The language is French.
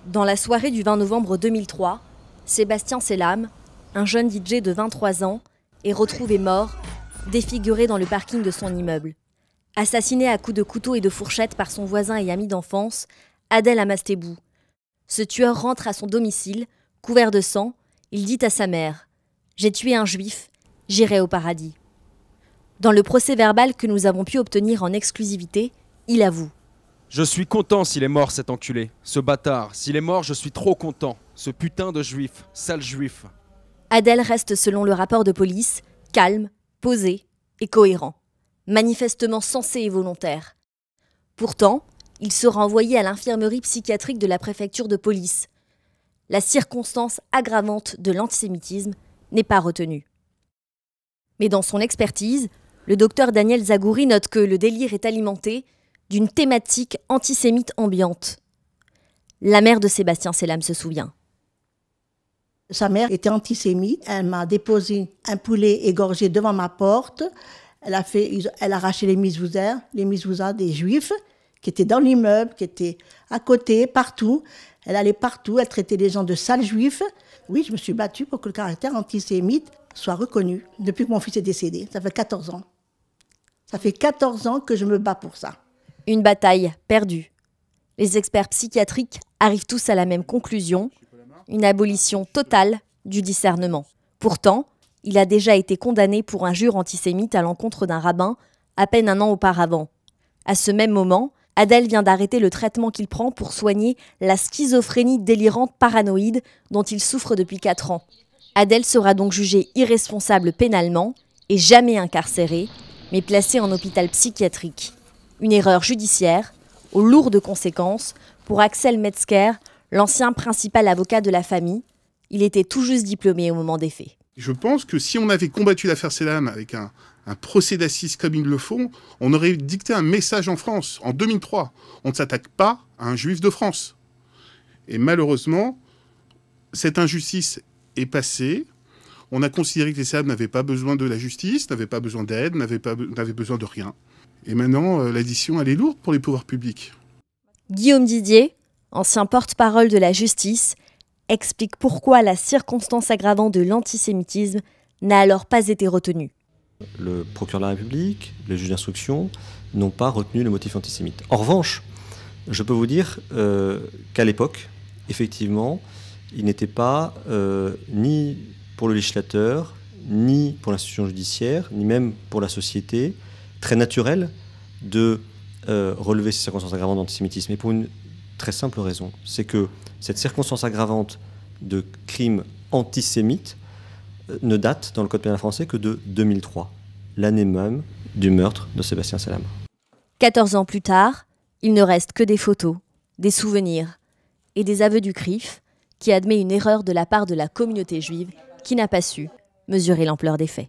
Dans la soirée du 20 novembre 2003, Sébastien Selam, un jeune DJ de 23 ans, est retrouvé mort, défiguré dans le parking de son immeuble. Assassiné à coups de couteau et de fourchette par son voisin et ami d'enfance, Adel Amastebou. Ce tueur rentre à son domicile, couvert de sang, il dit à sa mère « J'ai tué un juif, j'irai au paradis ». Dans le procès-verbal que nous avons pu obtenir en exclusivité, il avoue. Je suis content s'il est mort, cet enculé, ce bâtard. S'il est mort, je suis trop content. Ce putain de juif, sale juif. Adel reste, selon le rapport de police, calme, posé et cohérent. Manifestement sensé et volontaire. Pourtant, il sera envoyé à l'infirmerie psychiatrique de la préfecture de police. La circonstance aggravante de l'antisémitisme n'est pas retenue. Mais dans son expertise, le docteur Daniel Zagouri note que le délire est alimenté d'une thématique antisémite ambiante. La mère de Sébastien Selam se souvient. Sa mère était antisémite. Elle m'a déposé un poulet égorgé devant ma porte. Elle a arraché les mizouza des juifs qui étaient dans l'immeuble, qui étaient à côté, partout. Elle allait partout, elle traitait les gens de sales juifs. Oui, je me suis battue pour que le caractère antisémite soit reconnu depuis que mon fils est décédé. Ça fait 14 ans. Ça fait 14 ans que je me bats pour ça. Une bataille perdue. Les experts psychiatriques arrivent tous à la même conclusion, une abolition totale du discernement. Pourtant, il a déjà été condamné pour injure antisémite à l'encontre d'un rabbin à peine un an auparavant. À ce même moment, Adel vient d'arrêter le traitement qu'il prend pour soigner la schizophrénie délirante paranoïde dont il souffre depuis 4 ans. Adel sera donc jugé irresponsable pénalement et jamais incarcéré, mais placé en hôpital psychiatrique. Une erreur judiciaire, aux lourdes conséquences, pour Axel Metzger, l'ancien principal avocat de la famille. Il était tout juste diplômé au moment des faits. Je pense que si on avait combattu l'affaire Selam avec un procès d'assises comme ils le font, on aurait dicté un message en France, en 2003. On ne s'attaque pas à un juif de France. Et malheureusement, cette injustice est passée. On a considéré que les Selam n'avaient pas besoin de la justice, n'avaient pas besoin d'aide, n'avaient besoin de rien. Et maintenant, l'addition, elle est lourde pour les pouvoirs publics. Guillaume Didier, ancien porte-parole de la justice, explique pourquoi la circonstance aggravante de l'antisémitisme n'a alors pas été retenue. Le procureur de la République, le juge d'instruction n'ont pas retenu le motif antisémite. En revanche, je peux vous dire qu'à l'époque, effectivement, il n'était pas ni pour le législateur, ni pour l'institution judiciaire, ni même pour la société, très naturel de relever ces circonstances aggravantes d'antisémitisme. Et pour une très simple raison, c'est que cette circonstance aggravante de crime antisémite ne date, dans le code pénal français, que de 2003, l'année même du meurtre de Sébastien Selam. 14 ans plus tard, il ne reste que des photos, des souvenirs et des aveux du CRIF qui admet une erreur de la part de la communauté juive qui n'a pas su mesurer l'ampleur des faits.